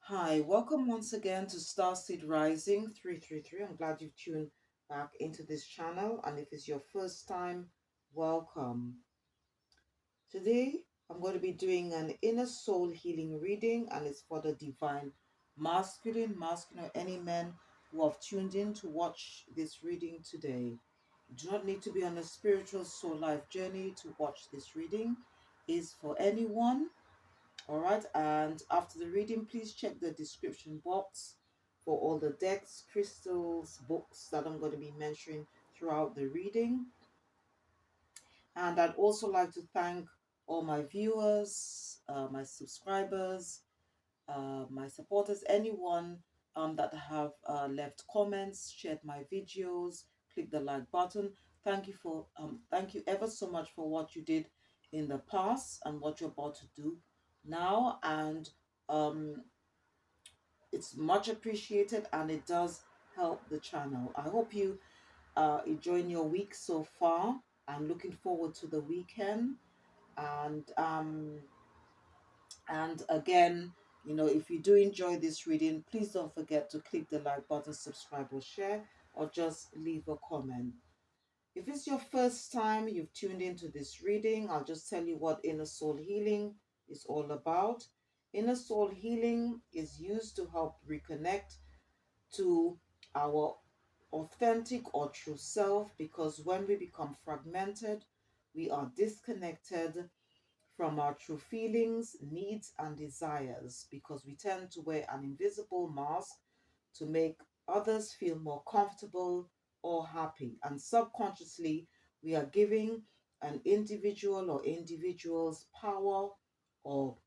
Hi, welcome once again to Starseed Rising 333. I'm glad you've tuned back into this channel, and if it's your first time, welcome. Today, I'm going to be doing an inner soul healing reading, and it's for the divine masculine, or any men who have tuned in to watch this reading today. You do not need to be on a spiritual soul life journey to watch this reading. It's for anyone. All right, and after the reading, please check the description box for all the decks, crystals, books that I'm going to be mentioning throughout the reading. And I'd also like to thank all my viewers, my subscribers, my supporters, anyone that have left comments, shared my videos, click the like button. Thank you ever so much for what you did in the past and what you're about to do now, and um, it's much appreciated and it does help the channel. I hope you enjoying your week so far and looking forward to the weekend. And again, if you do enjoy this reading, please don't forget to click the like button, subscribe or share, or just leave a comment. If it's your first time you've tuned into this reading, I'll just tell you what inner soul healing is all about. Inner soul healing is used to help reconnect to our authentic or true self, because when we become fragmented, we are disconnected from our true feelings, needs, and desires, because we tend to wear an invisible mask to make others feel more comfortable or happy. And subconsciously, we are giving an individual or individuals power, or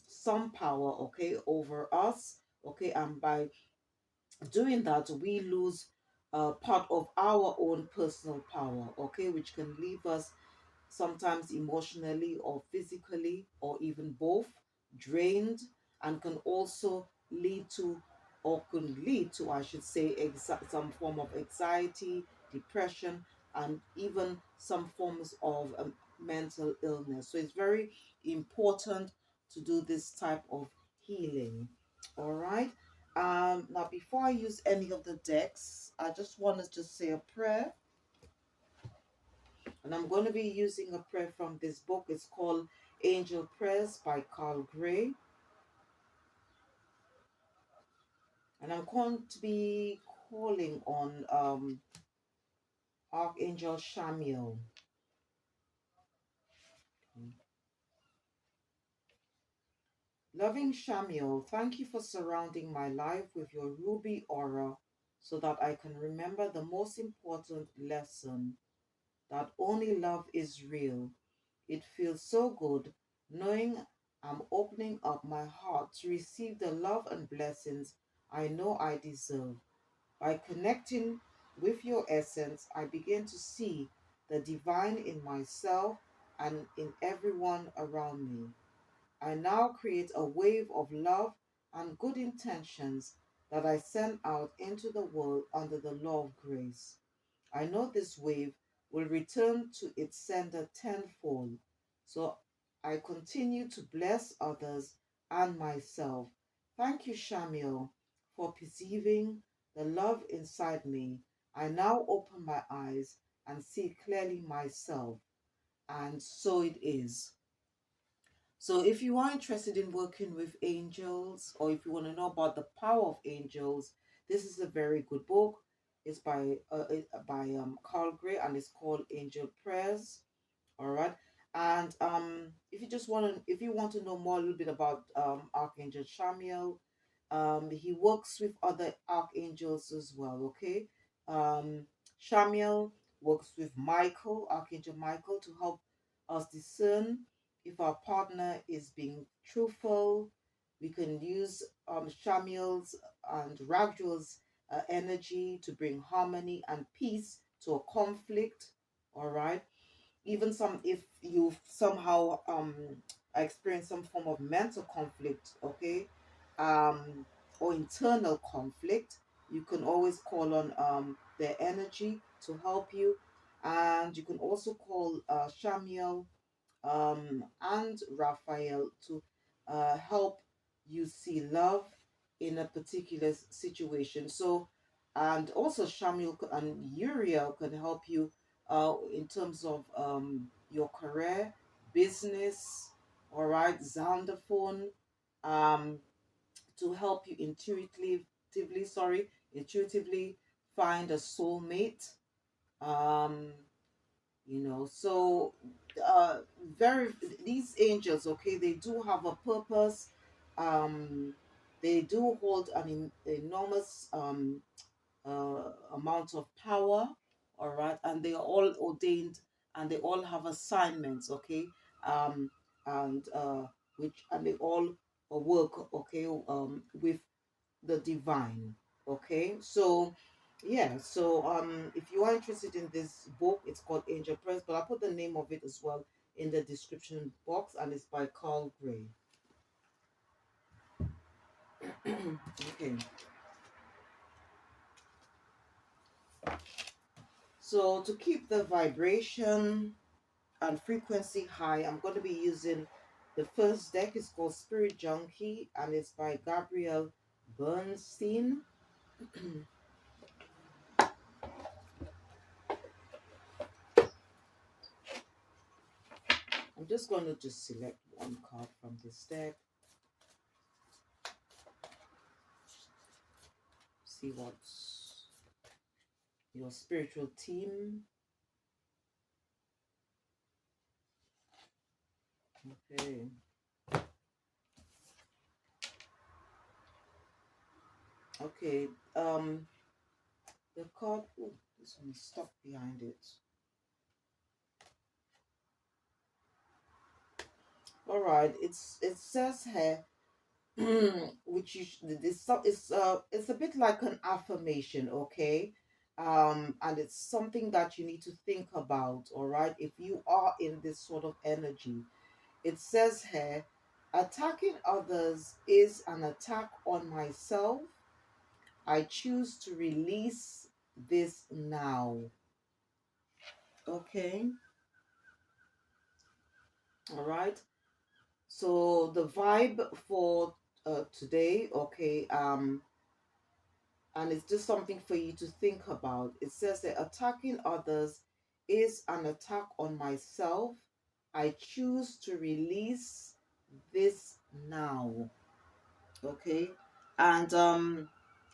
some power, okay, over us, okay, and by doing that, we lose part of our own personal power, okay, which can leave us sometimes emotionally or physically or even both drained, and can also lead to, or can lead to, I should say, some form of anxiety, depression, and even some forms of mental illness. So it's very important to do this type of healing. All right. Now, before I use any of the decks, I just want to just say a prayer. And I'm going to be using a prayer from this book. It's called Angel Prayers by Carl Gray. And I'm going to be calling on Archangel Shamiel. Loving Shamiel, thank you for surrounding my life with your ruby aura so that I can remember the most important lesson, that only love is real. It feels so good knowing I'm opening up my heart to receive the love and blessings I know I deserve. By connecting with your essence, I begin to see the divine in myself and in everyone around me. I now create a wave of love and good intentions that I send out into the world under the law of grace. I know this wave will return to its sender tenfold. So I continue to bless others and myself. Thank you, Shamiel, for perceiving the love inside me. I now open my eyes and see clearly myself. And so it is. So if you are interested in working with angels, or if you want to know about the power of angels, this is a very good book. It's by Carl Gray, and it's called Angel Prayers. All right. And if you want to know more a little bit about Archangel Shamiel, he works with other archangels as well. Okay. Shamiel works with Michael, Archangel Michael, to help us discern if our partner is being truthful. We can use Shamiel's and Raguel's energy to bring harmony and peace to a conflict. All right. Even some, if you somehow experience some form of mental conflict, okay, um or internal conflict, you can always call on their energy to help you. And you can also call Shamiel and Raphael to help you see love in a particular situation. So, and also Shamil and Uriel can help you in terms of your career, business, all right, Xandophone, um, to help you intuitively find a soulmate. Um, so uh very these angels, okay, they do have a purpose. um they do hold an enormous amount of power, all right, and they are all ordained, and they all have assignments, okay, um and which and they all work, okay, with the divine. Okay, so yeah, so if you are interested in this book, it's called Angel Press, but I'll put the name of it as well in the description box, and it's by Carl Gray. Okay, so to keep the vibration and frequency high, I'm going to be using the first deck. Is called Spirit Junkie, and it's by Gabrielle Bernstein. I'm just going to just select one card from this deck, see what's your spiritual team. Okay. Okay. The card. Oh, this one is stuck behind it. All right. It says here, which you it's a bit like an affirmation. Okay. And it's something that you need to think about. All right. If you are in this sort of energy, it says here, attacking others is an attack on myself. I choose to release this now. Okay. All right. So the vibe for today, okay, and it's just something for you to think about. It says that attacking others is an attack on myself. I choose to release this now. Okay, and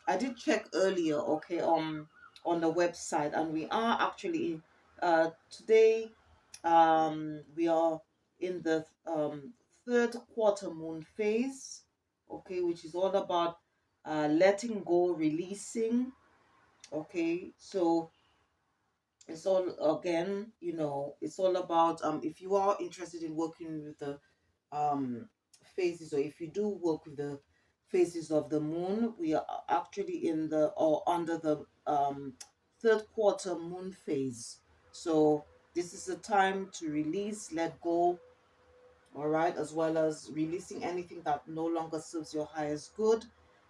I did check earlier, okay, on the website, and we are actually today we are in the third quarter moon phase, okay, which is all about letting go, releasing. Okay, so it's all, again, it's all about if you are interested in working with the um phases, or if you do work with the phases of the moon, we are actually in the or under the third quarter moon phase. So this is the time to release, let go, all right, as well as releasing anything that no longer serves your highest good.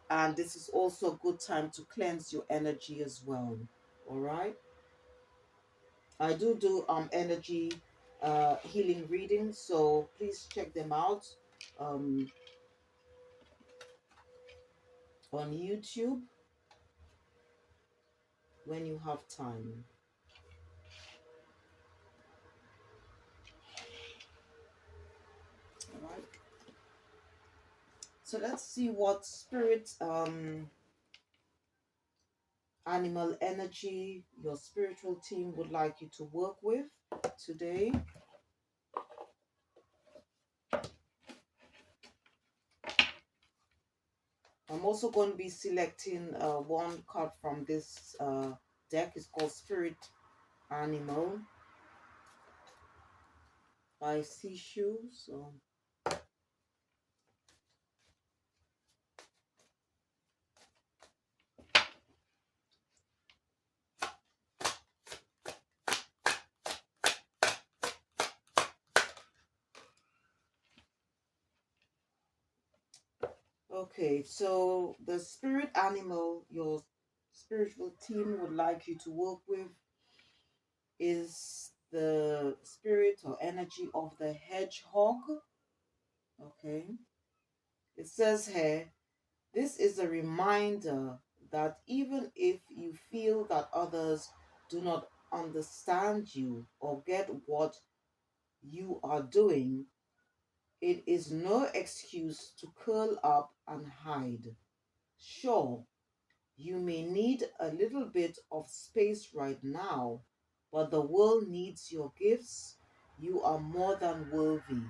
And this is also a good time to cleanse your energy as well. All right, I do energy healing readings, so please check them out um on YouTube when you have time. All right, so let's see what spirit animal energy your spiritual team would like you to work with today. I'm also going to be selecting one card from this deck. It's called Spirit Animal by Seashoo. So okay, so the spirit animal your spiritual team would like you to work with is the spirit or energy of the hedgehog. Okay. It says here, this is a reminder that even if you feel that others do not understand you or get what you are doing, it is no excuse to curl up and hide. Sure, you may need a little bit of space right now, but the world needs your gifts. You are more than worthy.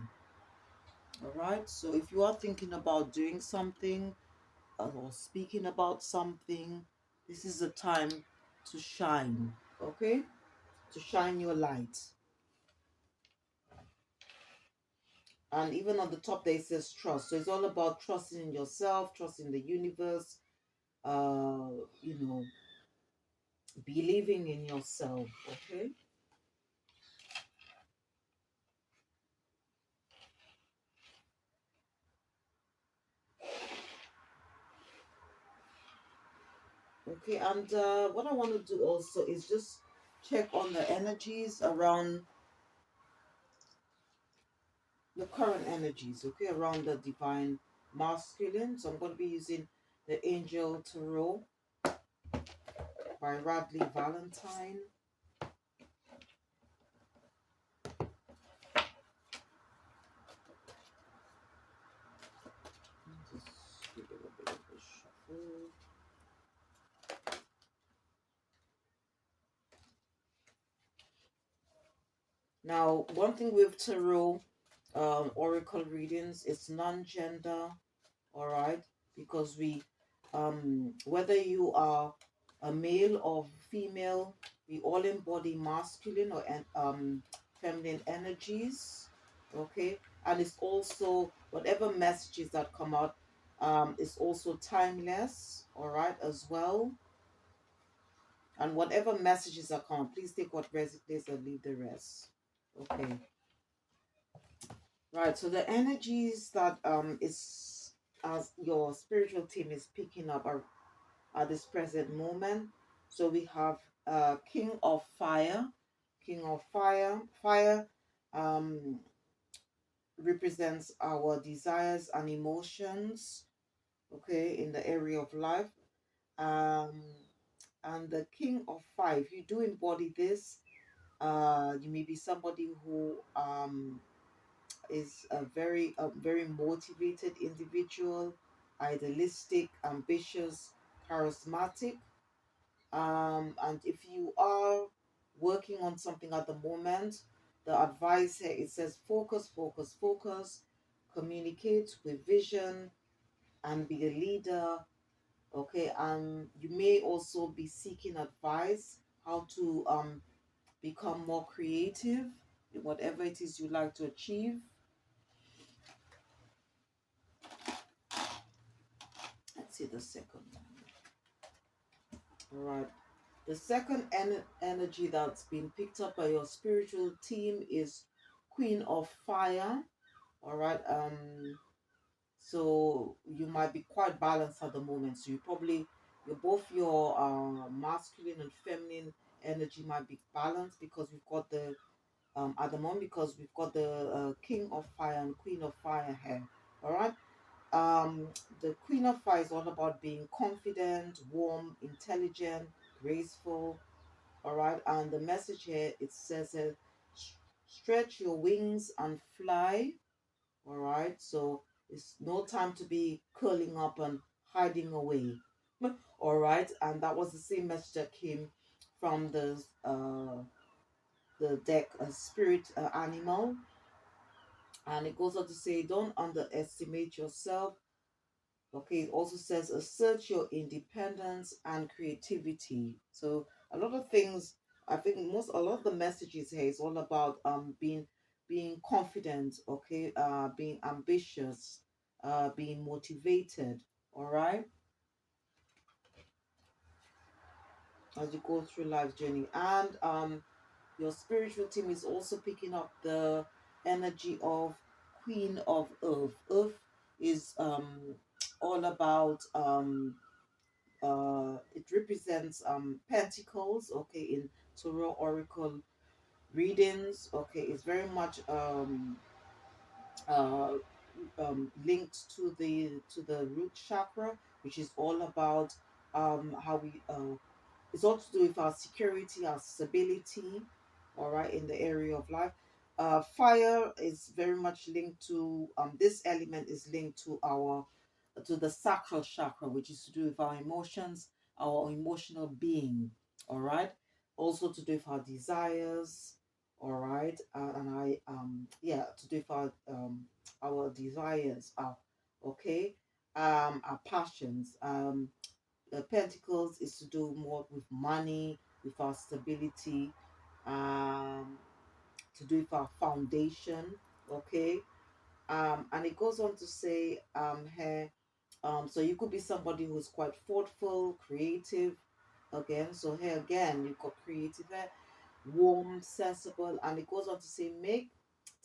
All right. So if you are thinking about doing something or speaking about something, this is the time to shine. Okay. To shine your light. And even on the top there it says trust. So it's all about trusting in yourself, trusting the universe, uh, you know, believing in yourself. Okay. Okay, and what I want to do also is just check on the energies around the current energies, okay, around the divine masculine. So I'm going to be using the Angel Tarot by Radley Valentine. Just give it a bit of a shuffle. Now, one thing with tarot oracle readings, it's non-gender, all right, because we whether you are a male or female, we all embody masculine or feminine energies, okay, and it's also whatever messages that come out is also timeless, all right, as well. And whatever messages are come, please take what resonates and leave the rest. Okay. Right, so the energies that is as your spiritual team is picking up are at this present moment. So we have King of Fire. King of Fire. Fire um, represents our desires and emotions, okay, in the area of life. Um, and the King of Fire, if you do embody this, you may be somebody who is a very motivated individual, idealistic, ambitious, charismatic. And if you are working on something at the moment, the advice here it says focus, focus, focus, communicate with vision, and be a leader. Okay, and you may also be seeking advice how to become more creative in whatever it is you like to achieve. Let's see the second one. All right. The second energy that's been picked up by your spiritual team is Queen of Fire. All right. So you might be quite balanced at the moment. So you're both your masculine and feminine energy might be balanced because we've got the at the moment because we've got the King of Fire and Queen of Fire here. All right. Um, the Queen of Fire is all about being confident, warm, intelligent, graceful. All right, and the message here it says, stretch your wings and fly. All right, so it's no time to be curling up and hiding away. All right, and that was the same message that came from the deck, Spirit Animal, and it goes on to say, don't underestimate yourself. Okay, it also says assert your independence and creativity. So a lot of things, I think a lot of the messages here is all about being confident, okay, being ambitious, being motivated, all right, as you go through life journey. And your spiritual team is also picking up the energy of Queen of Earth. Earth is all about it represents pentacles, okay, in tarot oracle readings. Okay, it's very much uh linked to the root chakra, which is all about how we it's all to do with our security, our stability, all right, in the area of life. Fire is very much linked to this element is linked to the sacral chakra, which is to do with our emotions, our emotional being, all right. Also to do with our desires, all right, and I yeah, to do with our desires, okay, our passions, Pentacles is to do more with money, with our stability, um, to do with our foundation, okay? And it goes on to say, here, so you could be somebody who's quite thoughtful, creative, again. So here again, you've got creative, warm, sensible, and it goes on to say, make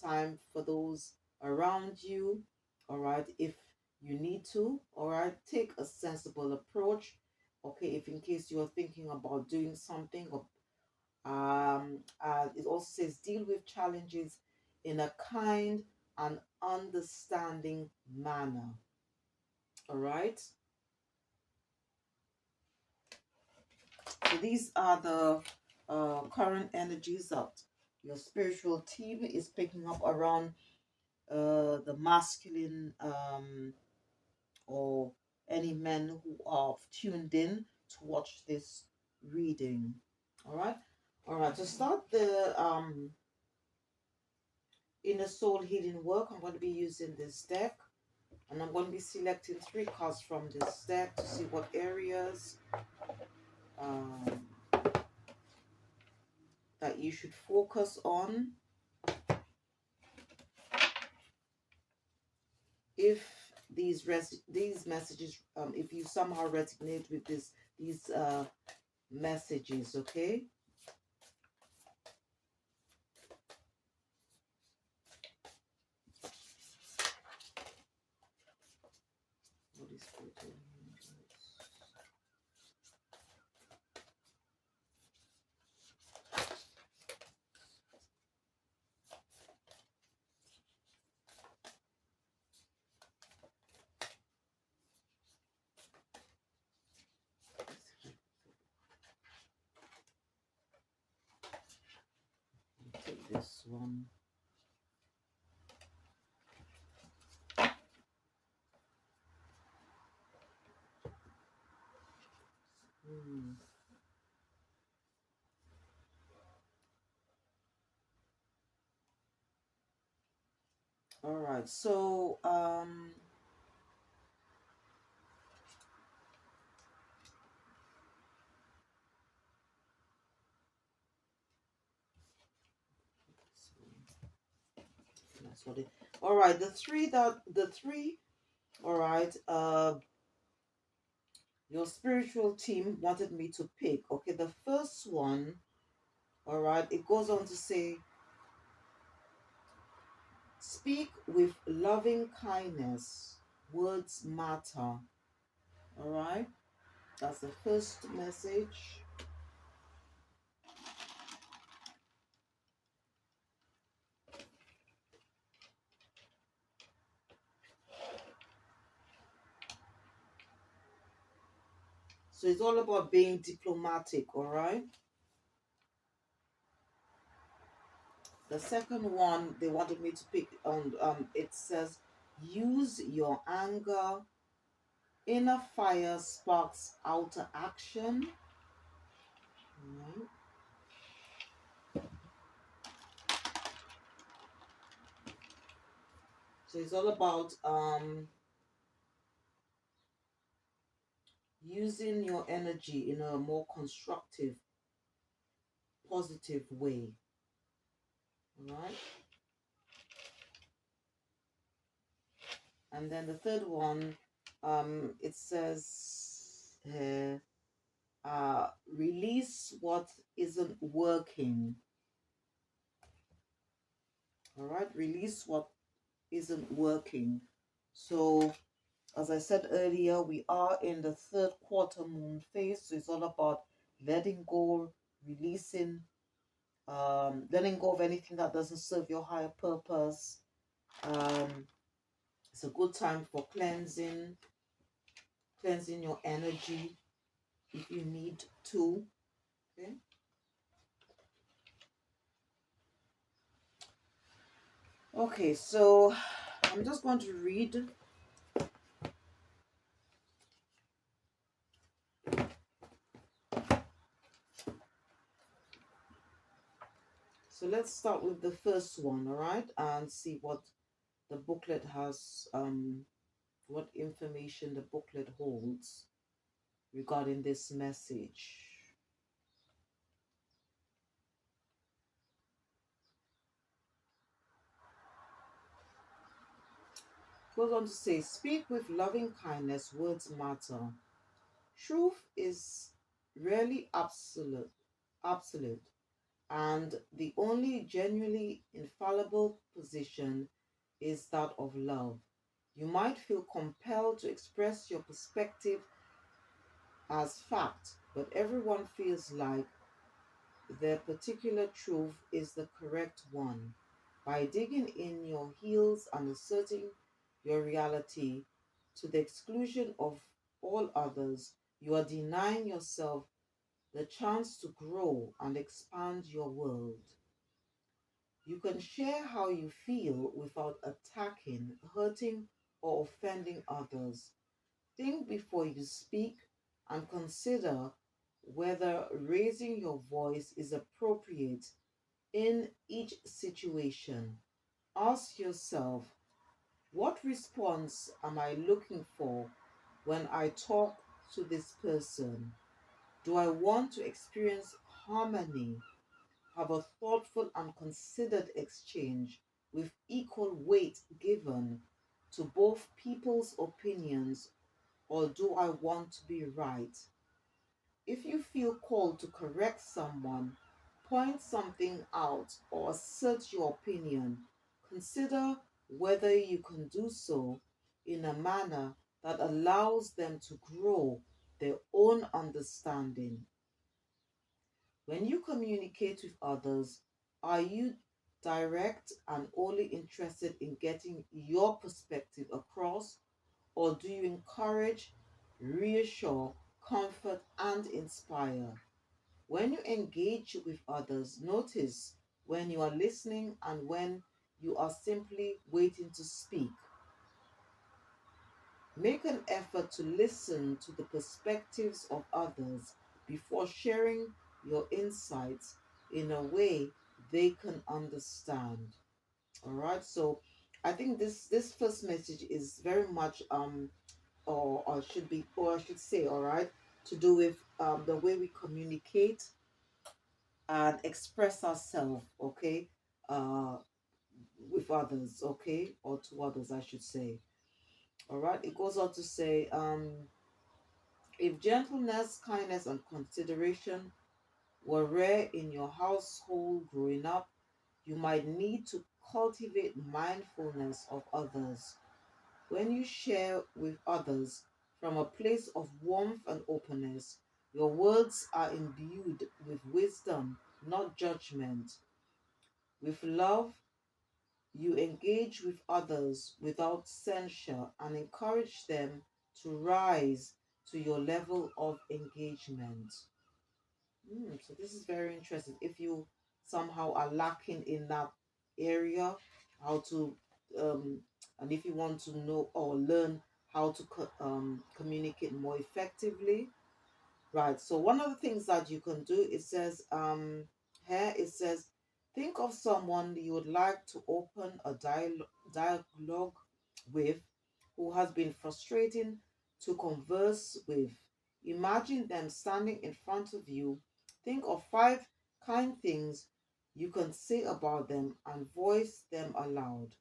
time for those around you, all right, if you need to, all right, take a sensible approach, okay, if in case you're thinking about doing something, or it also says, deal with challenges in a kind and understanding manner, all right. So these are the current energies that your spiritual team is picking up around the masculine, or any men who are tuned in to watch this reading. All right. All right. To start the inner soul healing work, I'm going to be using this deck, and I'm going to be selecting 3 cards from this deck to see what areas um, that you should focus on. If these messages, if you somehow resonate with these messages, okay. Holy Spirit, take this one. Hmm. All right, so that's what it. All right, the three. All right, your spiritual team wanted me to pick. Okay, the first one. All right, it goes on to say, speak with loving kindness. Words matter. All right, that's the first message. So it's all about being diplomatic. All right. The second one they wanted me to pick on, it says, use your anger. Inner fire sparks outer action. Right. So it's all about using your energy in a more constructive, positive way. Right. And then the third one, it says, release what isn't working. All right, release what isn't working. So, as I said earlier, we are in the third quarter moon phase, so it's all about letting go, releasing, letting go of anything that doesn't serve your higher purpose, um, It's a good time for cleansing your energy if you need to. Okay. Okay, so I'm just going to read. So let's start with the first one, all right, and see what the booklet has, what information the booklet holds regarding this message. Goes on to say, speak with loving kindness, words matter. Truth is rarely absolute, and the only genuinely infallible position is that of love. You might feel compelled to express your perspective as fact, but everyone feels like their particular truth is the correct one. By digging in your heels and asserting your reality to the exclusion of all others, you are denying yourself the chance to grow and expand your world. You can share how you feel without attacking, hurting, or offending others. Think before you speak and consider whether raising your voice is appropriate in each situation. Ask yourself, what response am I looking for when I talk to this person? Do I want to experience harmony, have a thoughtful and considered exchange with equal weight given to both people's opinions, or do I want to be right? If you feel called to correct someone, point something out, or assert your opinion, consider whether you can do so in a manner that allows them to grow their own understanding. When you communicate with others, are you direct and only interested in getting your perspective across, or do you encourage, reassure, comfort, and inspire? When you engage with others, notice when you are listening and when you are simply waiting to speak. Make an effort to listen to the perspectives of others before sharing your insights in a way they can understand. All right, so I think this first message is very much or should be, or I should say, all right, to do with the way we communicate and express ourselves, okay, uh, with others, okay, or to others, I should say. All right, it goes on to say, if gentleness, kindness, and consideration were rare in your household growing up, you might need to cultivate mindfulness of others. When you share with others from a place of warmth and openness, your words are imbued with wisdom, not judgment. With love, you engage with others without censure and encourage them to rise to your level of engagement. So this is very interesting. If you somehow are lacking in that area, how to and if you want to know or learn how to communicate more effectively, right? So one of the things that you can do, it says here it says, think of someone you would like to open a dialogue with, who has been frustrating to converse with. Imagine them standing in front of you. Think of 5 kind things you can say about them and voice them aloud.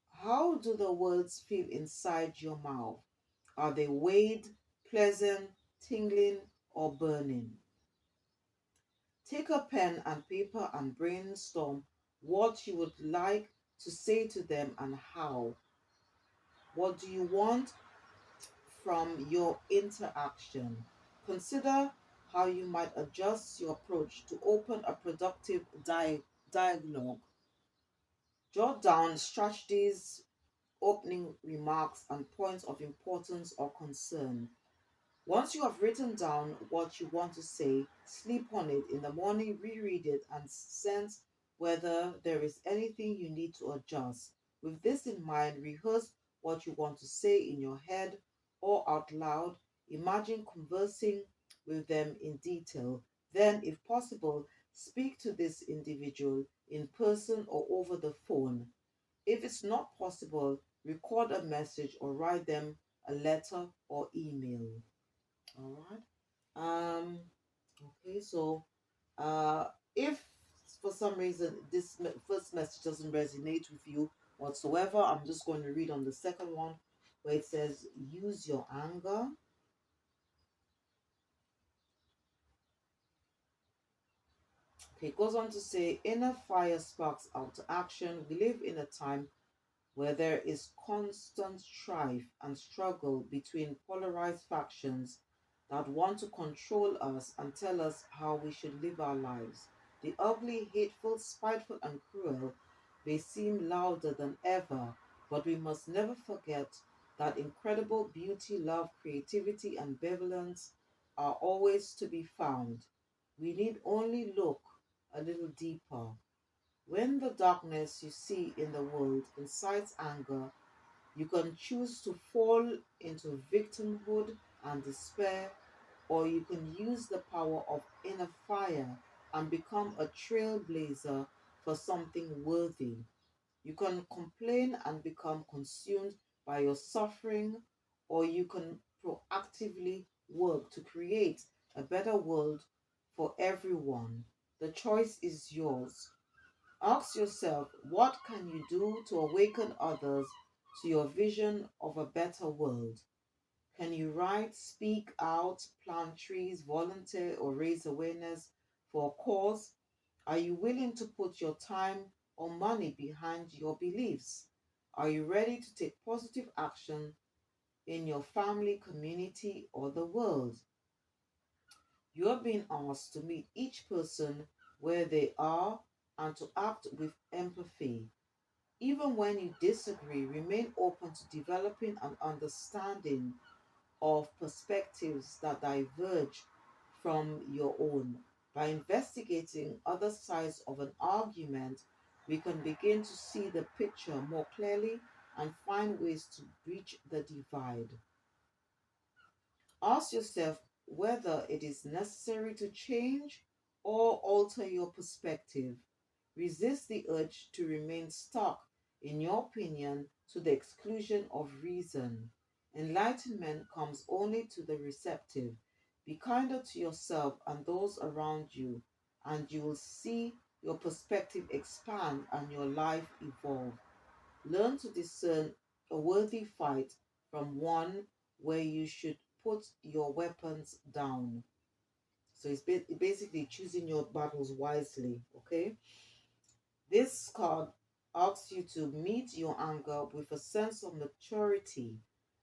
How do the words feel inside your mouth? Are they weighed, pleasant, tingling, or burning? Take a pen and paper and brainstorm what you would like to say to them and how. What do you want from your interaction? Consider how you might adjust your approach to open a productive dialogue. Jot down strategies opening remarks and points of importance or concern. Once you have written down what you want to say, sleep on it in the morning, reread it, and sense whether there is anything you need to adjust. With this in mind, rehearse what you want to say in your head or out loud. Imagine conversing with them in detail. Then, if possible, speak to this individual in person or over the phone. If it's not possible, record a message or write them a letter or email. All right. Okay, so uh if for some reason this first message doesn't resonate with you whatsoever, I'm just going to read on the second one where it says use your anger. Okay, it goes on to say inner fire sparks out action. We live in a time where there is constant strife and struggle between polarized factions that want to control us and tell us how we should live our lives. The ugly, hateful, spiteful, and cruel may seem louder than ever, but we must never forget that incredible beauty, love, creativity, and benevolence are always to be found. We need only look a little deeper. When the darkness you see in the world incites anger, you can choose to fall into victimhood and despair, or you can use the power of inner fire and become a trailblazer for something worthy. You can complain and become consumed by your suffering, or you can proactively work to create a better world for everyone. The choice is yours. Ask yourself, what can you do to awaken others to your vision of a better world? Can you write, speak out, plant trees, volunteer, or raise awareness for a cause? Are you willing to put your time or money behind your beliefs? Are you ready to take positive action in your family, community, or the world? You are being asked to meet each person where they are and to act with empathy. Even when you disagree, remain open to developing an understanding of perspectives that diverge from your own. By investigating other sides of an argument, we can begin to see the picture more clearly and find ways to bridge the divide. Ask yourself whether it is necessary to change or alter your perspective. Resist the urge to remain stuck in your opinion to the exclusion of reason. Enlightenment comes only to the receptive. Be kinder to yourself and those around you, and you will see your perspective expand and your life evolve. Learn to discern a worthy fight from one where you should put your weapons down. So it's basically choosing your battles wisely, okay? This card asks you to meet your anger with a sense of maturity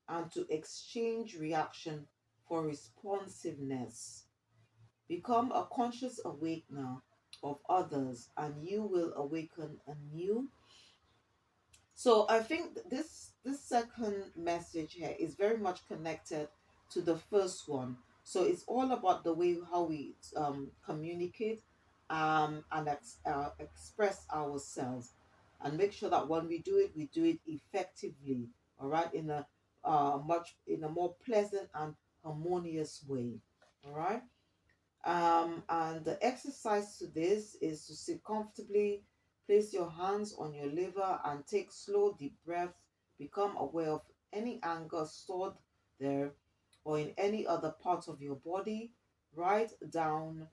and to exchange reaction for responsiveness. Become a conscious awakener of others, and you will awaken anew. So I think this second message here is very much connected to the first one. So it's all about the way how we communicate and express ourselves, and make sure that when we do it effectively. All right, in a more pleasant and harmonious way. All right. And the exercise to this is to sit comfortably, place your hands on your liver, and take slow, deep breaths. Become aware of any anger stored there or in any other part of your body. Write down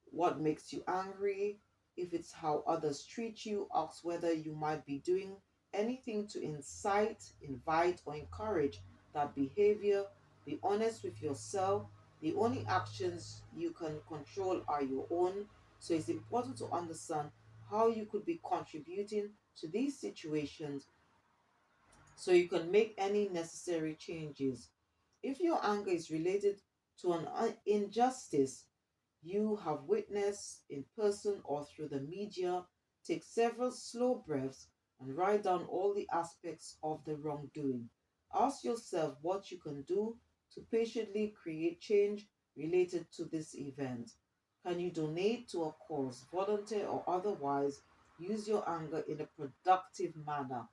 what makes you angry. If it's how others treat you, ask whether you might be doing anything to incite, invite, or encourage that behavior. Be honest with yourself. The only actions you can control are your own. So it's important to understand how you could be contributing to these situations so you can make any necessary changes. If your anger is related to an injustice you have witnessed in person or through the media, take several slow breaths and write down all the aspects of the wrongdoing. Ask yourself what you can do to patiently create change related to this event. Can you donate to a cause, volunteer or otherwise? Use your anger in a productive manner.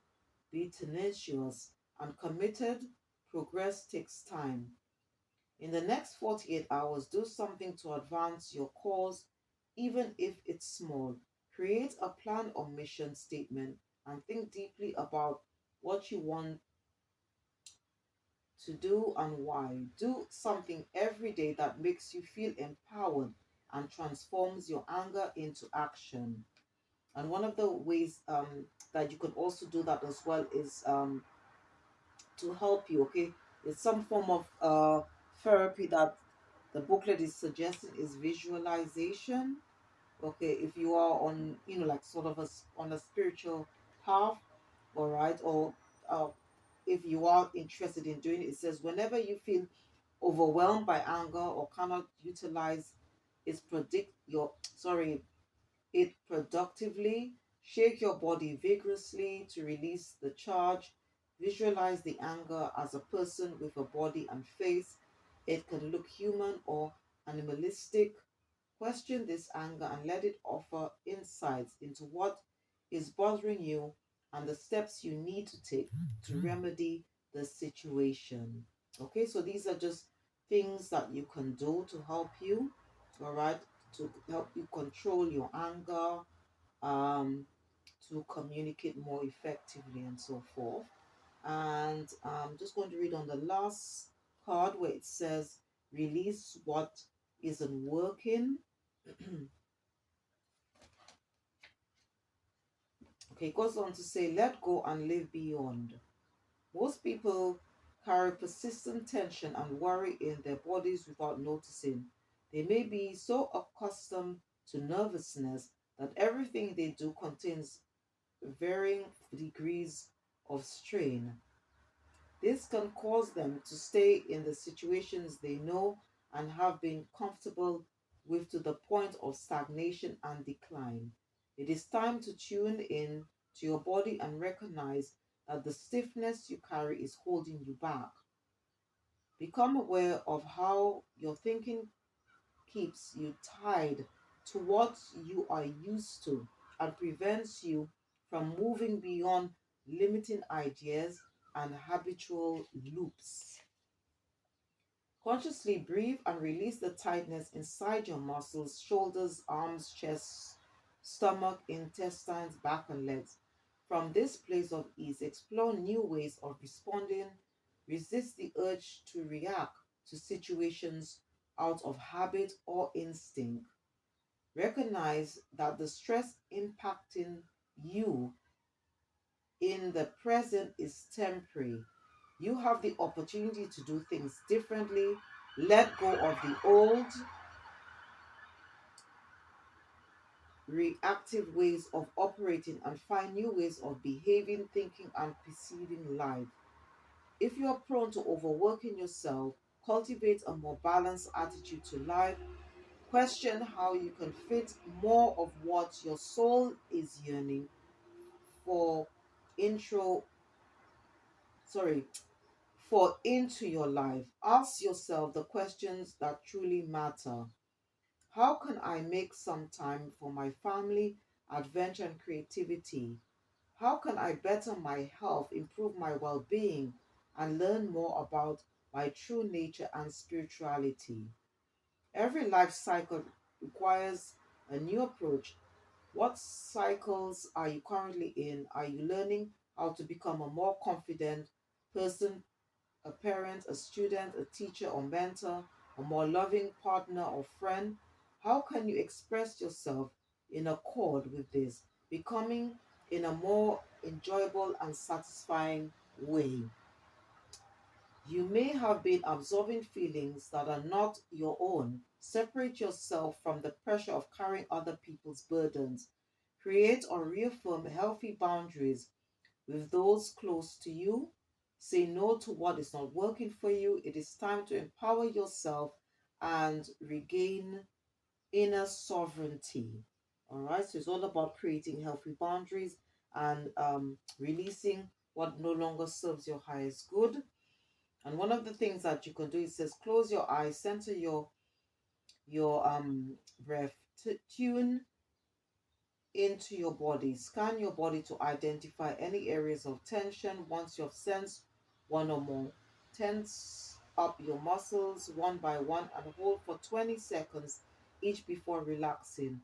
Be tenacious and committed. Progress takes time. In the next 48 hours, do something to advance your cause, even if it's small. Create a plan or mission statement and think deeply about what you want to do and why. Do something every day that makes you feel empowered and transforms your anger into action. And one of the ways that you can also do that as well is to help you, okay? It's some form of therapy that the booklet is suggesting is visualization. Okay, if you are on, like sort of on a spiritual path, all right, or uh, if you are interested in doing it, it says whenever you feel overwhelmed by anger or cannot utilize its predict your sorry it productively. Shake your body vigorously to release the charge. Visualize the anger as a person with a body and face. It can look human or animalistic. Question this anger and let it offer insights into what is bothering you and the steps you need to take to remedy the situation. Okay, so these are just things that you can do to help you, all right, to help you control your anger, um, to communicate more effectively, and so forth. And I'm just going to read on the last card where it says, release what isn't working. Okay, it goes on to say, let go and live beyond. Most people carry persistent tension and worry in their bodies without noticing. They may be so accustomed to nervousness that everything they do contains varying degrees of strain. This can cause them to stay in the situations they know and have been comfortable with to the point of stagnation and decline. It is time to tune in to your body and recognize that the stiffness you carry is holding you back. Become aware of how your thinking keeps you tied to what you are used to and prevents you from moving beyond limiting ideas and habitual loops. Consciously breathe and release the tightness inside your muscles, shoulders, arms, chest, stomach, intestines, back, and legs. From this place of ease, explore new ways of responding. Resist the urge to react to situations out of habit or instinct. Recognize that the stress impacting you in the present is temporary. You have the opportunity to do things differently. Let go of the old reactive ways of operating and find new ways of behaving, thinking, and perceiving life. If you are prone to overworking yourself, cultivate a more balanced attitude to life. Question how you can fit more of what your soul is yearning for intro sorry for into your life. Ask yourself the questions that truly matter. How can I make some time for my family, adventure, and creativity? How can I better my health, improve my well being, and learn more about my true nature and spirituality? Every life cycle requires a new approach. What cycles are you currently in? Are you learning how to become a more confident person, a parent, a student, a teacher or mentor, a more loving partner or friend? How can you express yourself in accord with this, becoming in a more enjoyable and satisfying way? You may have been absorbing feelings that are not your own. Separate yourself from the pressure of carrying other people's burdens. Create or reaffirm healthy boundaries with those close to you. Say no to what is not working for you. It is time to empower yourself and regain inner sovereignty. All right, so it's all about creating healthy boundaries and releasing what no longer serves your highest good. And one of the things that you can do, it says close your eyes, center your breath, tune into your body. Scan your body to identify any areas of tension. Once you've sensed one or more, tense up your muscles one by one and hold for 20 seconds each before relaxing.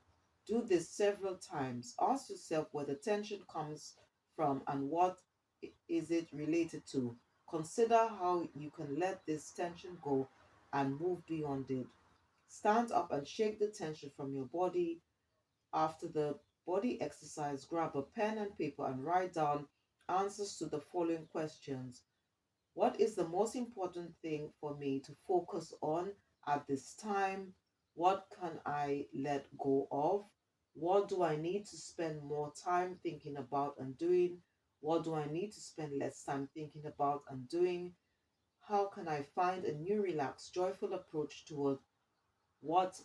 Do this several times. Ask yourself where the tension comes from and what is it related to. Consider how you can let this tension go and move beyond it. Stand up and shake the tension from your body. After the body exercise, grab a pen and paper and write down answers to the following questions. What is the most important thing for me to focus on at this time? What can I let go of? What do I need to spend more time thinking about and doing? What do I need to spend less time thinking about and doing? How can I find a new relaxed, joyful approach toward what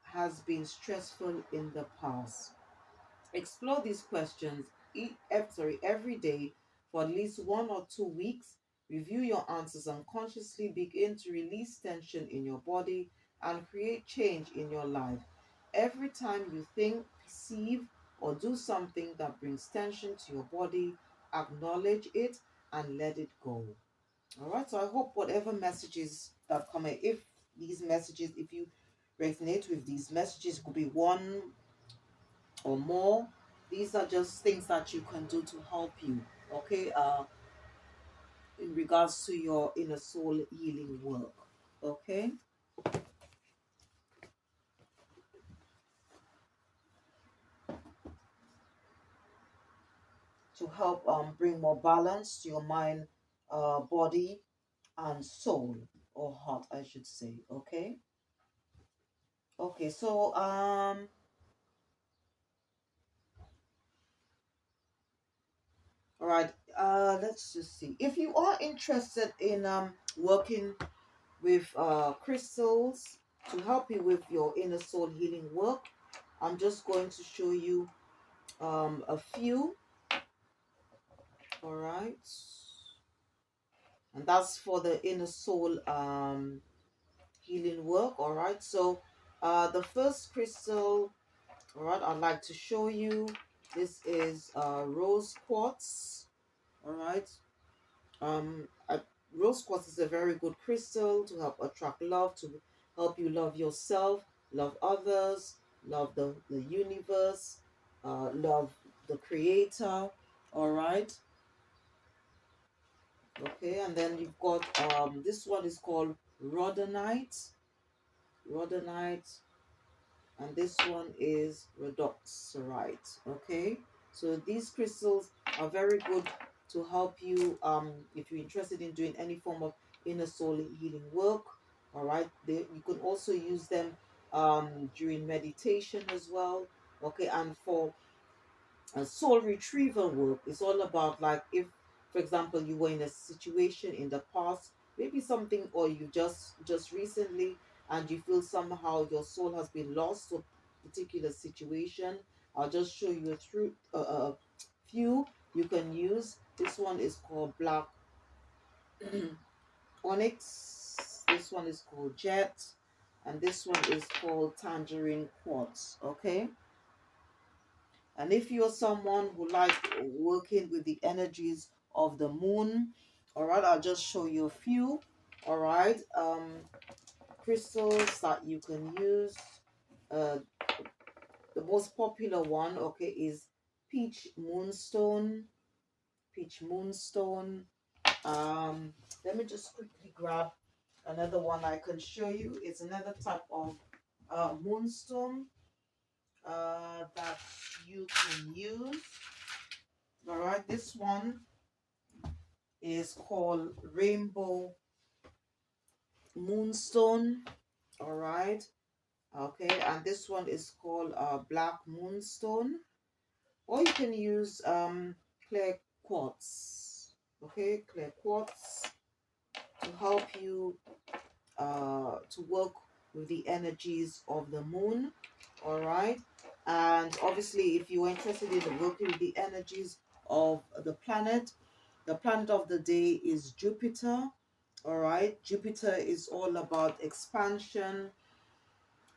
has been stressful in the past? Explore these questions every day for at least 1 or 2 weeks. Review your answers and consciously begin to release tension in your body and create change in your life. Every time you think, perceive, or do something that brings tension to your body, acknowledge it and let it go. All right, so I hope whatever messages that come in, if these messages, if you resonate with these messages, could be one or more. These are just things that you can do to help you, okay, in regards to your inner soul healing work, okay, to help bring more balance to your mind, body, and soul, or heart, I should say. Okay, okay, so all right, let's just see if you are interested in working with crystals to help you with your inner soul healing work. I'm just going to show you a few. All right, and that's for the inner soul healing work. All right, so the first crystal, all right, I'd like to show you. This is rose quartz. All right, Um, a rose quartz is a very good crystal to help attract love, to help you love yourself, love others, love the universe, love the creator. All right. Okay. And then you've got this one is called rhodonite. Rhodonite, and this one is redoxarite. Okay, so these crystals are very good to help you if you're interested in doing any form of inner soul healing work. All right, you can also use them during meditation as well. Okay, and for soul retrieval work is all about, like, if for example you were in a situation in the past, maybe something, or you just recently, and you feel somehow your soul has been lost to a particular situation. I'll just show you through a few you can use. This one is called black onyx, this one is called jet, and this one is called tangerine quartz. Okay, and if you're someone who likes working with the energies of the moon, all right, I'll just show you a few. All right, crystals that you can use. Uh, the most popular one, okay, is peach moonstone. Peach moonstone. Let me just quickly grab another one I can show you. It's another type of moonstone that you can use. All right, this one is called Rainbow Moonstone. All right, okay, and this one is called Black Moonstone. Or you can use Clear Quartz. Okay, Clear Quartz to help you to work with the energies of the moon. All right, And obviously, if you're interested in working with the energies of the planet of the day is Jupiter. All right, Jupiter is all about expansion.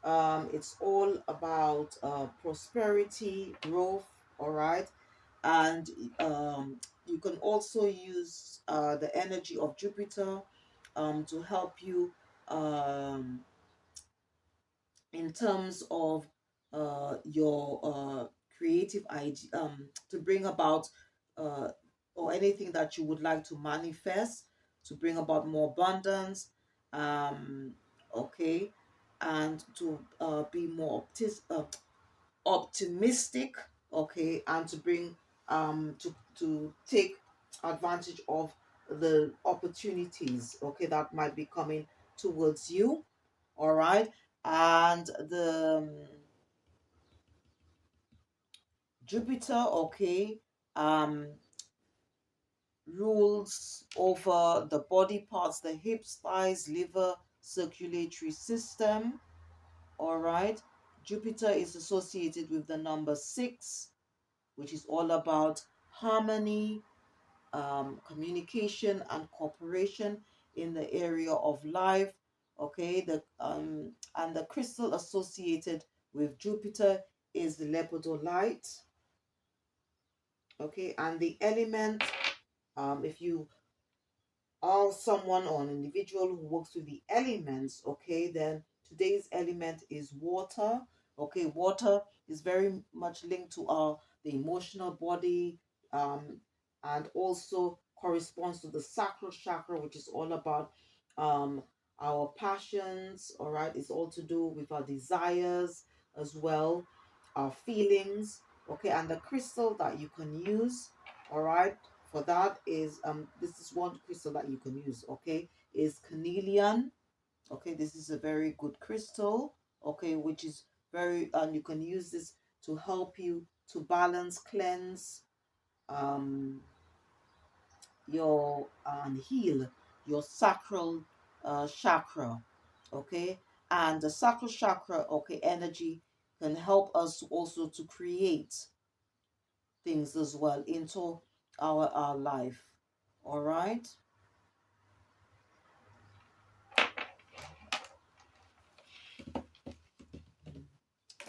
It's all about prosperity, growth. All right, and you can also use the energy of Jupiter to help you um, in terms of your creative idea, to bring about uh, or anything that you would like to manifest, to bring about more abundance, um, okay, and to be more optimistic, okay, and to bring to take advantage of the opportunities, okay, that might be coming towards you. All right, and the Jupiter, okay, um rules over the body parts, the hips, thighs, liver, circulatory system. All right, Jupiter is associated with the number 6, which is all about harmony, communication and cooperation in the area of life. Okay, the and the crystal associated with Jupiter is the Lepidolite. Okay, and the element, if you are someone or an individual who works with the elements, okay, then today's element is water. Okay, water is very much linked to our the emotional body, um, and also corresponds to the sacral chakra, which is all about um, our passions. All right, it's all to do with our desires as well, our feelings. Okay, and the crystal that you can use, all right, for that is this is one crystal that you can use, okay, is Carnelian. Okay, this is a very good crystal, okay, which is very, and you can use this to help you to balance, cleanse um your and heal your sacral chakra. Okay, and the sacral chakra, okay, energy can help us also to create things as well into our life. All right.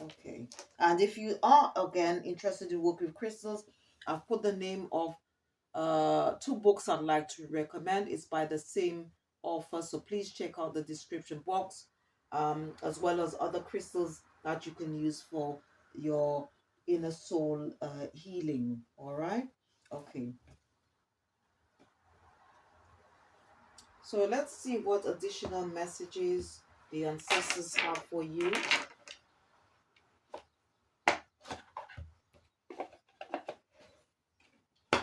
Okay. And if you are again interested in working with crystals, I've put the name of two books I'd like to recommend. It's by the same author, so please check out the description box, as well as other crystals that you can use for your inner soul healing. All right. Okay. So let's see what additional messages the ancestors have for you.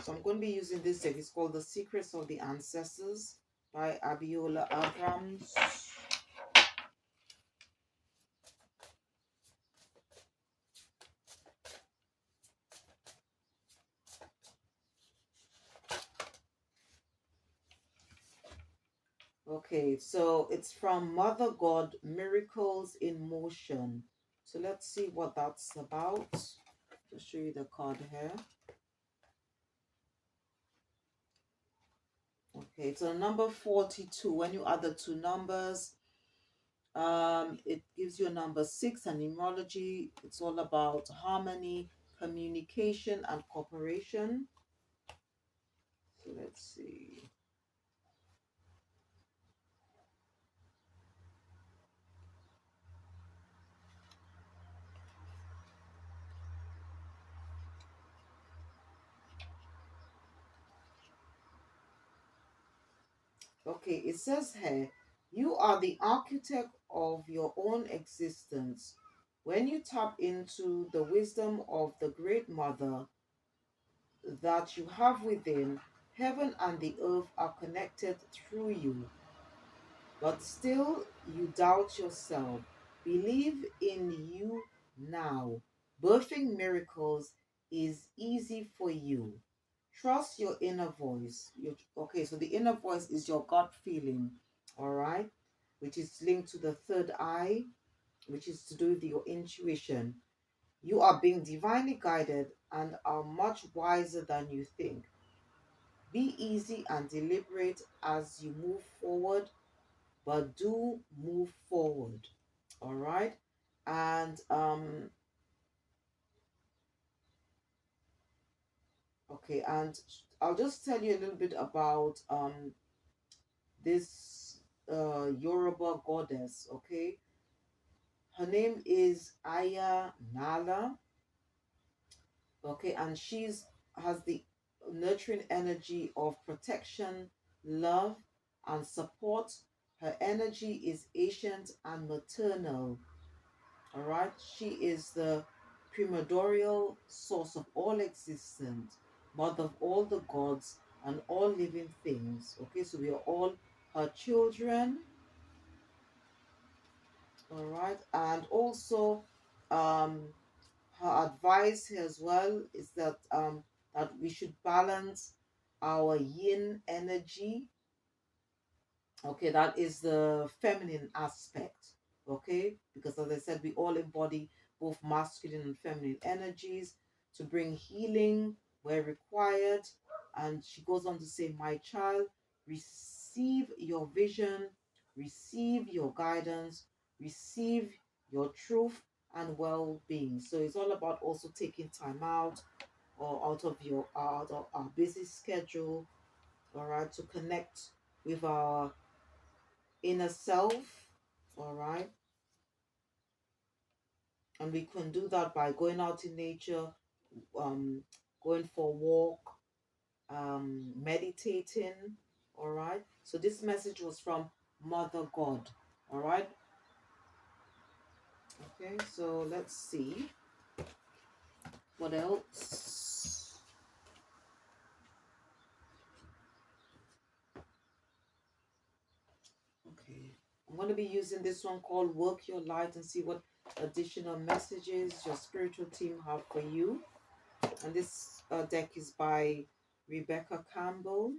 So I'm going to be using this deck. It's called The Secrets of the Ancestors by Abiola Abrams. Okay, so it's from Mother God, Miracles in Motion. So let's see what that's about. Just show you the card here. Okay, so number 42. When you add the two numbers, it gives you a number 6, and numerology, it's all about harmony, communication, and cooperation. So let's see. Okay, it says here, you are the architect of your own existence. When you tap into the wisdom of the Great Mother that you have within, heaven and the earth are connected through you. But still, you doubt yourself. Believe in you now. Birthing miracles is easy for you. Trust your inner voice. Okay, so the inner voice is your gut feeling, all right, which is linked to the third eye, which is to do with your intuition. You are being divinely guided and are much wiser than you think. Be easy and deliberate as you move forward, but do move forward. All right. And okay, and I'll just tell you a little bit about this Yoruba goddess. Okay, her name is Aya Nala. Okay, and she's has the nurturing energy of protection, love, and support. Her energy is ancient and maternal. All right, she is the primordial source of all existence, mother of all the gods and all living things. Okay, so we are all her children. All right, and also um her advice here as well is that we should balance our yin energy. Okay, that is the feminine aspect. Okay, because as I said, we all embody both masculine and feminine energies to bring healing where required. And she goes on to say, my child, receive your vision, receive your guidance, receive your truth and well-being. So it's all about also taking time out or out of our busy schedule, all right, to connect with our inner self, all right, and we can do that by going out in nature, um going for a walk, meditating, all right. So this message was from Mother God, all right. Okay, so let's see what else. Okay, I'm going to be using this one called Work Your Light and see what additional messages your spiritual team have for you. And this deck is by Rebecca Campbell.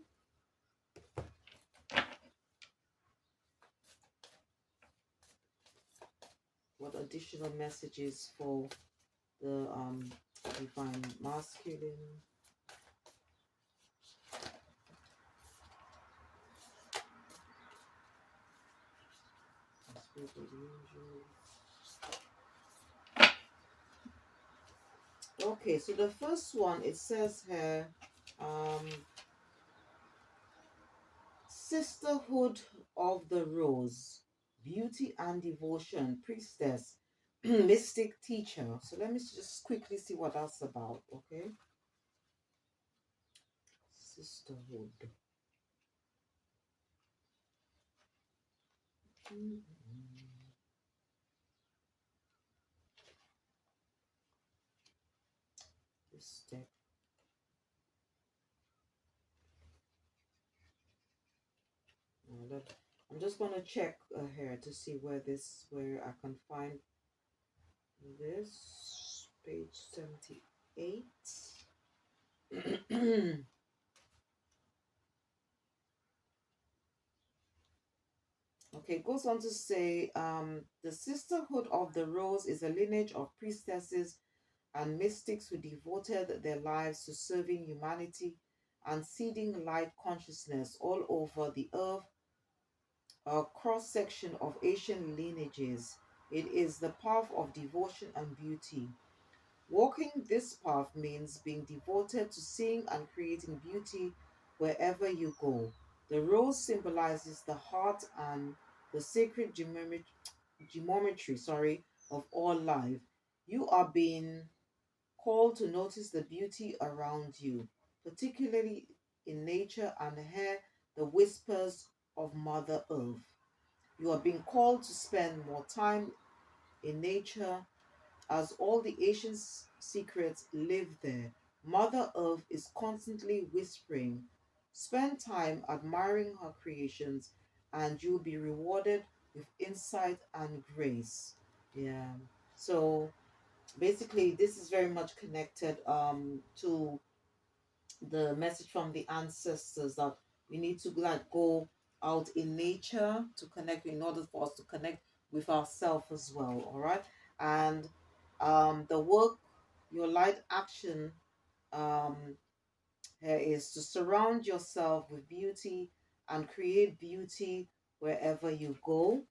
What additional messages for the divine masculine? Okay, so the first one, it says here, um, Sisterhood of the Rose, Beauty and Devotion, Priestess, Mystic Teacher. So let me just quickly see what that's about, okay? Sisterhood. This deck. I'm just going to check here to see where I can find this. Page 78. Okay, it goes on to say, the Sisterhood of the Rose is a lineage of priestesses and mystics who devoted their lives to serving humanity and seeding light consciousness all over the earth. A cross section of ancient lineages. It is the path of devotion and beauty. Walking this path means being devoted to seeing and creating beauty wherever you go. The rose symbolizes the heart and the sacred geometry, of all life. You are being called to notice the beauty around you, particularly in nature, and hear the whispers of Mother Earth. You are being called to spend more time in nature as all the ancient secrets live there. Mother Earth is constantly whispering. Spend time admiring her creations, and you'll be rewarded with insight and grace. Yeah. So basically, this is very much connected to the message from the ancestors that we need to like go out in nature to connect in order for us to connect with ourselves as well. All right. And The work, your light action um, here is to surround yourself with beauty and create beauty wherever you go.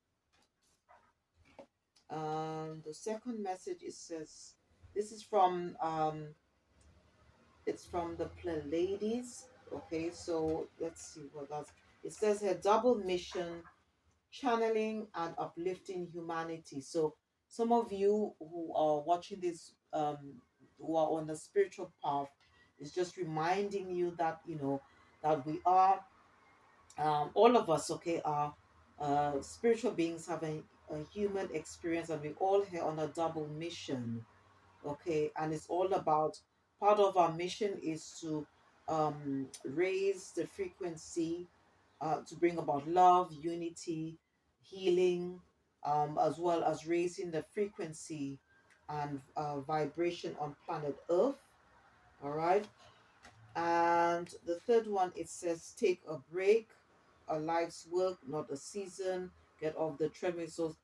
The second message, it says, this is from it's from the Pleiades. Okay, so let's see what that's. It says here, double mission, channeling and uplifting humanity. So some of you who are watching this, who are on the spiritual path, is just reminding you that that we are, all of us, okay, are spiritual beings having a human experience, and we all here on a double mission. Okay, and it's all about, part of our mission is to raise the frequency, to bring about love, unity, healing, as well as raising the frequency and vibration on planet Earth. All right. And the third one, it says, take a break, a life's work, not a season. Get off the treadmill. So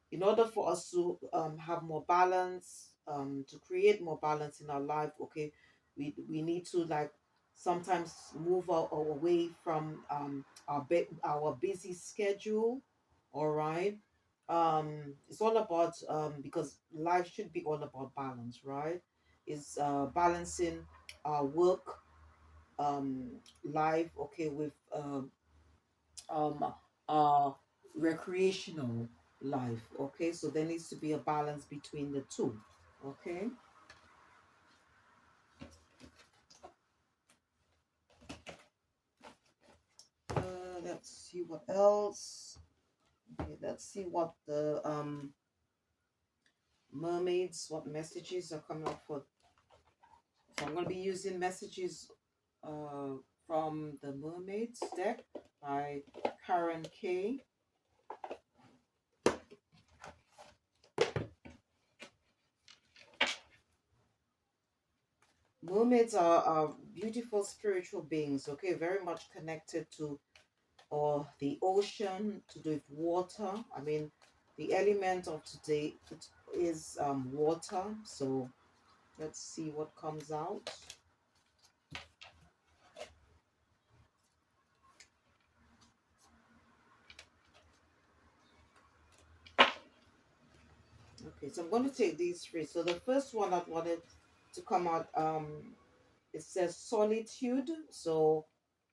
in order for us to have more balance, to create more balance in our life, okay, we need to, like, sometimes move away from our busy schedule. All right. It's all about, because life should be all about balance, right? Is balancing our work, life, okay, with um recreational life. Okay, so there needs to be a balance between the two. Okay. Let's see what else. Okay, let's see what the mermaids, what messages are coming up for. So I'm going to be using messages uh from the mermaids deck by Karen K. Mermaids are beautiful spiritual beings, okay, very much connected to, or the ocean, to do with water. I mean, the element of today is water. So let's see what comes out. Okay, so I'm going to take these three. So the first one that wanted to come out, it says solitude. So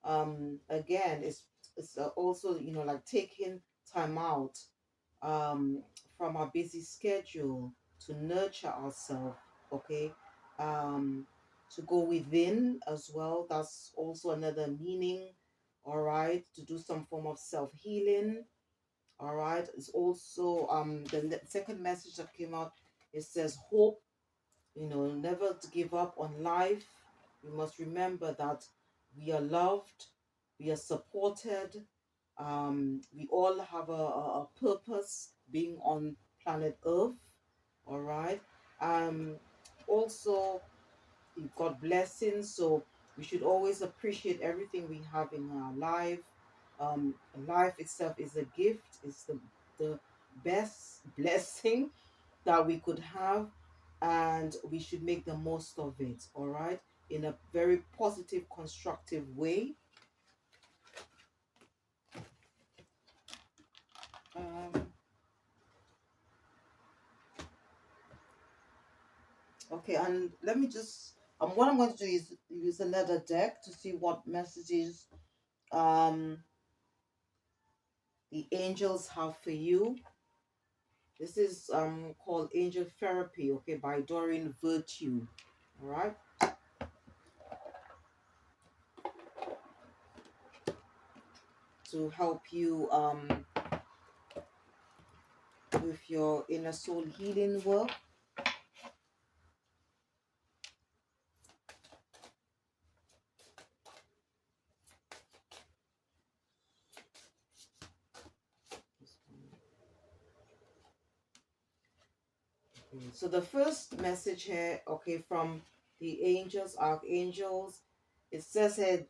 again, it's also, like, taking time out um, from our busy schedule to nurture ourselves, okay? Um, to go within as well. That's also another meaning, all right? To do some form of self healing, all right? It's also the second message that came out. It says hope, never to give up on life. We must remember that we are loved, we are supported, we all have a purpose being on planet Earth. All right. Um, Also, you've got blessings, so we should always appreciate everything we have in our life. Life itself is a gift. It's the best blessing that we could have, and we should make the most of it. All right, in a very positive, constructive way. Um, Okay, and let me just what I'm going to do is use another deck to see what messages um the angels have for you. This is called Angel Therapy, okay, by Doreen Virtue. All right, to help you with your inner soul healing work. So the first message here, okay, from the angels, archangels, it says here,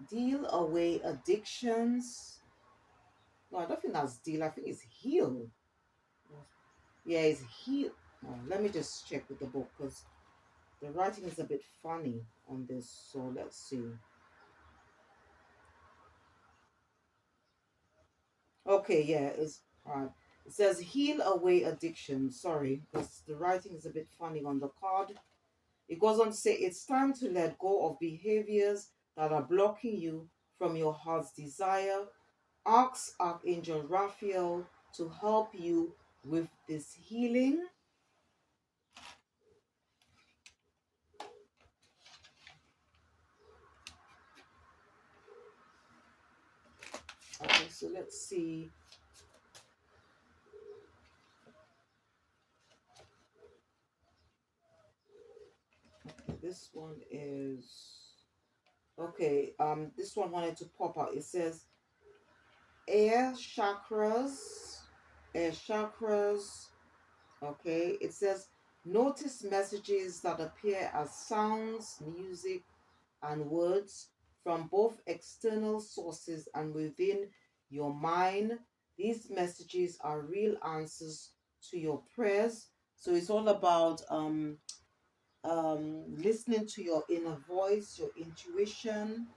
deal away addictions. No, I don't think that's deal. I think it's heal. Yeah, it's heal. Oh, let me just check with the book because the writing is a bit funny on this. So let's see. Okay, yeah, it's all right. It says heal away addiction. Sorry, because the writing is a bit funny on the card. It goes on to say it's time to let go of behaviors that are blocking you from your heart's desire. Ask Archangel Raphael to help you with this healing. Okay, so let's see. This one is okay. This one wanted to pop out. It says air chakras, air chakras. Okay, it says notice messages that appear as sounds, music, and words from both external sources and within your mind. These messages are real answers to your prayers. So it's all about listening to your inner voice, your intuition.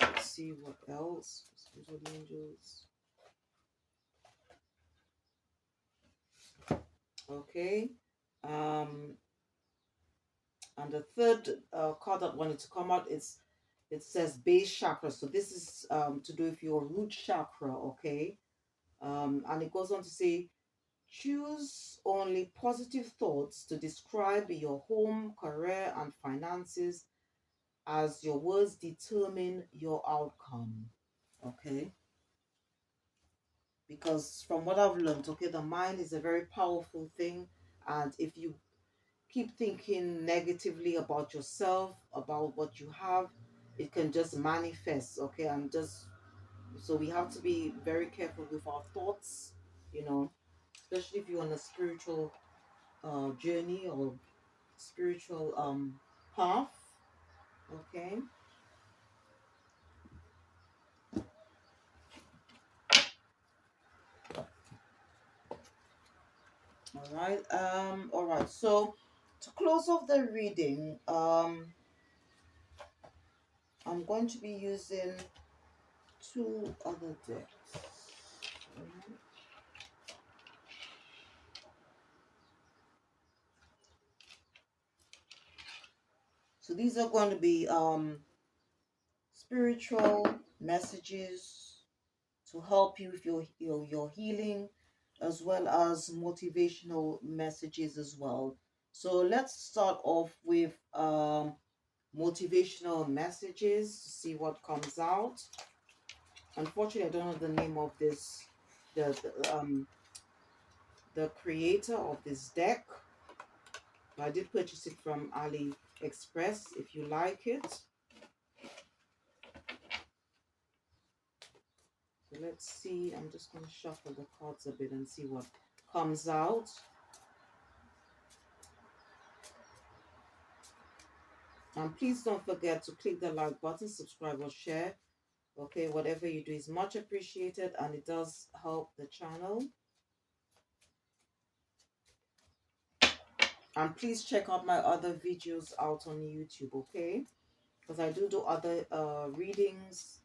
Let's see what else. Spiritual angels. Okay. Um, and the third card that wanted to come out is it says base chakra. So this is to do with your root chakra. Okay. And it goes on to say choose only positive thoughts to describe your home, career, and finances as your words determine your outcome. Okay. Because from what I've learned, okay, the mind is a very powerful thing. And if you keep thinking negatively about yourself, about what you have, it can just manifest, okay? And just so we have to be very careful with our thoughts, you know, especially if you're on a spiritual journey or spiritual path, okay? All right. So to close off the reading, I'm going to be using two other decks. Alright. So these are going to be spiritual messages to help you with your healing, as well as motivational messages as well. So let's start off with motivational messages to see what comes out. Unfortunately, I don't know the name of this, the creator of this deck. But I did purchase it from AliExpress. If you like it, so let's see. I'm just going to shuffle the cards a bit and see what comes out. And please don't forget to click the like button, subscribe or share. Okay, whatever you do is much appreciated and it does help the channel. And please check out my other videos out on YouTube, okay? Because I do other readings,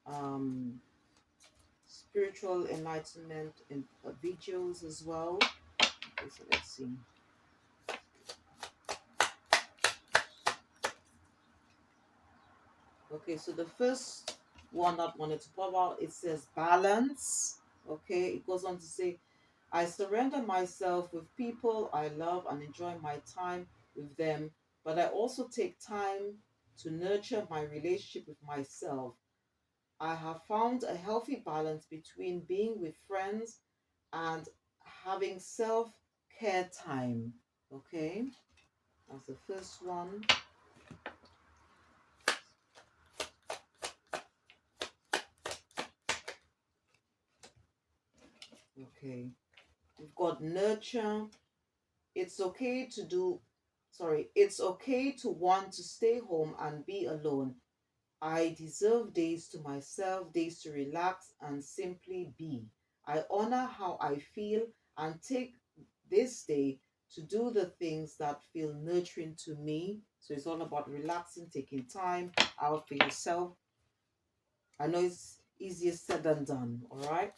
um, spiritual enlightenment in videos as well. Okay, so let's see. Okay, so the first one that wanted to pop out, it says balance. Okay, it goes on to say, I surrender myself with people I love and enjoy my time with them, but I also take time to nurture my relationship with myself. I have found a healthy balance between being with friends and having self care time. Okay, that's the first one. Okay, we've got nurture. It's okay to do, sorry, it's okay to want to stay home and be alone. I deserve days to myself, days to relax and simply be. I honor how I feel and take this day to do the things that feel nurturing to me. So it's all about relaxing, taking time out for yourself. I know it's easier said than done, all right?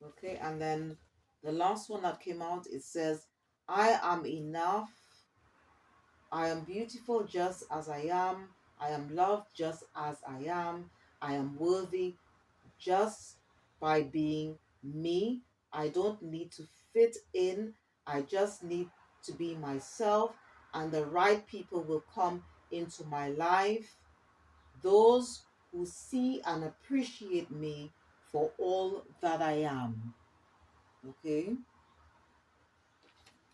Okay, and then the last one that came out, it says, I am enough. I am beautiful just as I am. I am loved just as I am. I am worthy just by being me. I don't need to fit in. I just need to be myself, and the right people will come into my life. Those who see and appreciate me for all that I am. Okay,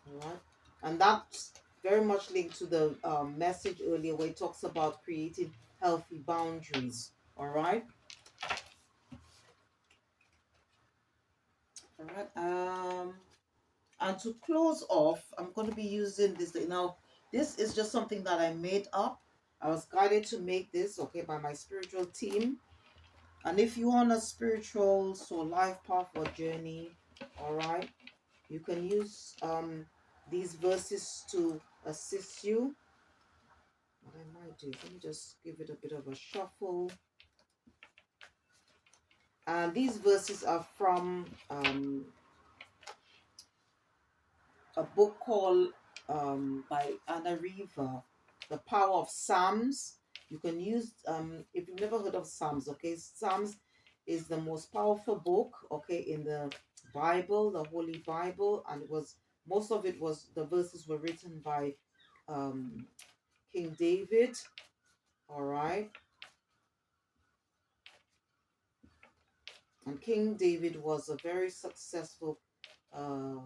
all right. And that's very much linked to the message earlier where it talks about creating healthy boundaries. All right. All right. And to close off, I'm going to be using this. Now, this is just something that I made up. I was guided to make this, okay, by my spiritual team. And if you want a spiritual, so life path or journey, all right, you can use these verses to assist you. What I might do, let me just give it a bit of a shuffle. And these verses are from a book called by Anna Riva, The Power of Psalms. You can use if you've never heard of Psalms, okay, Psalms is the most powerful book, okay, in the Bible, the Holy Bible, and it was most of it was the verses were written by um, King David. All right, and King David was a very successful uh,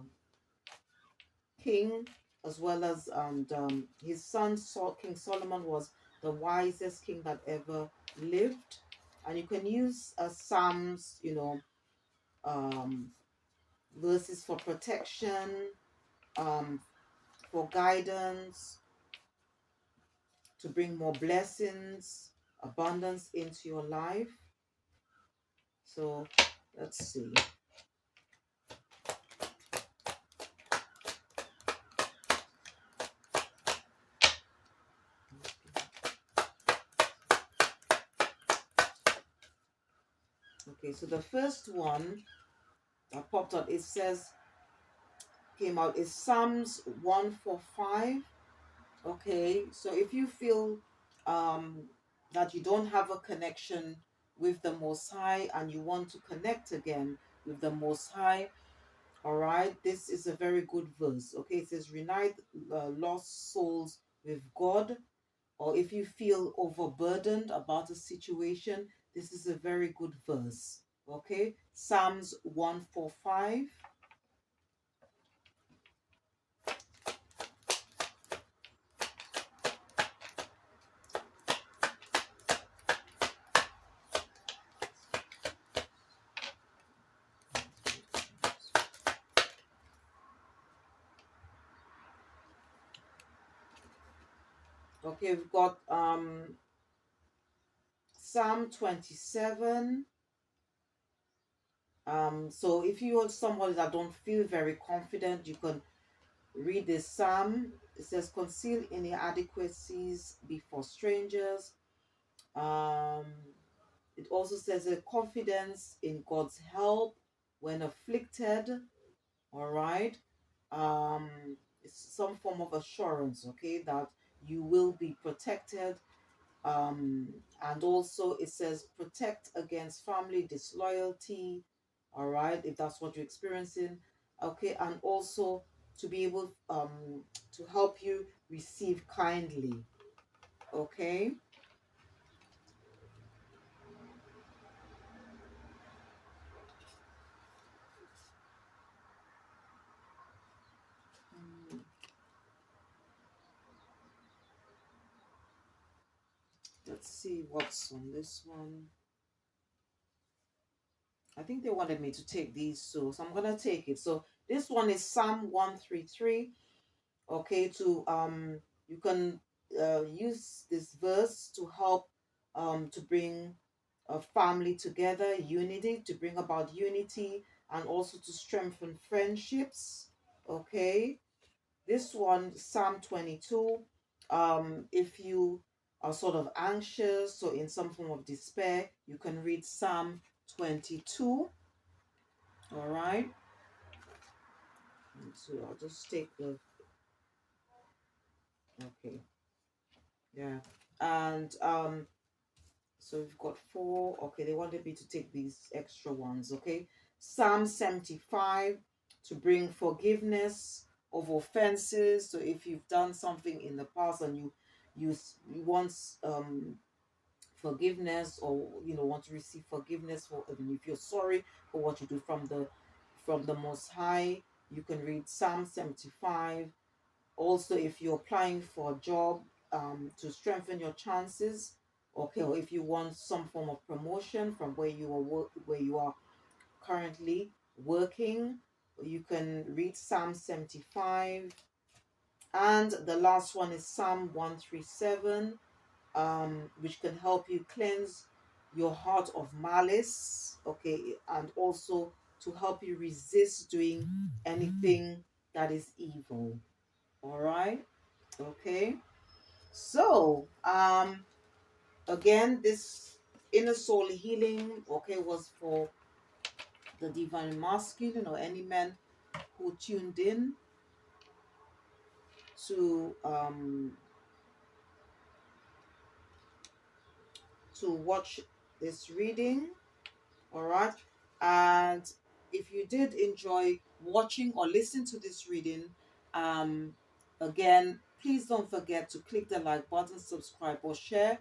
king, as well as his son King Solomon was the wisest king that ever lived. And you can use Psalms, um, verses for protection, um, for guidance, to bring more blessings, abundance into your life. So let's see. Okay, so the first one that popped up, it says, came out, is Psalms 145. Okay, so if you feel that you don't have a connection with the Most High and you want to connect again with the Most High, all right, this is a very good verse. Okay, it says, Reunite lost souls with God. Or if you feel overburdened about a situation, this is a very good verse. Okay, Psalms 145. Okay, we've got Psalm 27. So if you are somebody that don't feel very confident, you can read this psalm. It says, conceal inadequacies before strangers. Um, it also says a confidence in God's help when afflicted. All right. Um, it's some form of assurance, okay, that you will be protected. And also it says protect against family disloyalty, all right, if that's what you're experiencing, okay, and also to be able to help you receive kindly, okay. Mm, let's see what's on this one. I think they wanted me to take these, so I'm gonna take it. So this one is Psalm 133. Okay, to you can use this verse to help to bring a family together, unity, to bring about unity, and also to strengthen friendships. Okay, this one, Psalm 22. If you are sort of anxious or in some form of despair, you can read Psalm 22. All right. And so I'll just take the, okay, yeah. And so we've got four. Okay, they wanted me to take these extra ones. Okay, Psalm 75, to bring forgiveness of offenses. So if you've done something in the past and you want forgiveness, or want to receive forgiveness for, even if you're sorry for what you do from the Most High, you can read Psalm 75. Also, if you're applying for a job, to strengthen your chances, okay, or if you want some form of promotion from where you are currently working, you can read Psalm 75. And the last one is Psalm 137, which can help you cleanse your heart of malice, okay, and also to help you resist doing anything that is evil. All right. Okay. So, again, this inner soul healing, okay, was for the divine masculine, or any man who tuned in to watch this reading. All right. And if you did enjoy watching or listen to this reading, um, again, please don't forget to click the like button, subscribe, or share,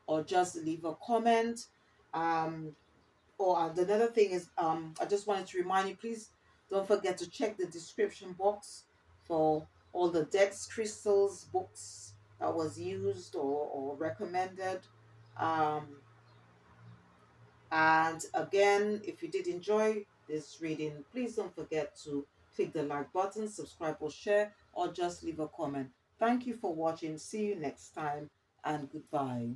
or just leave a comment. Um, another thing is, I just wanted to remind you, please don't forget to check the description box for all the decks, crystals, books that was used or recommended. Um, and again, if you did enjoy this reading, please don't forget to click the like button, subscribe or share, or just leave a comment. Thank you for watching. See you next time, and goodbye.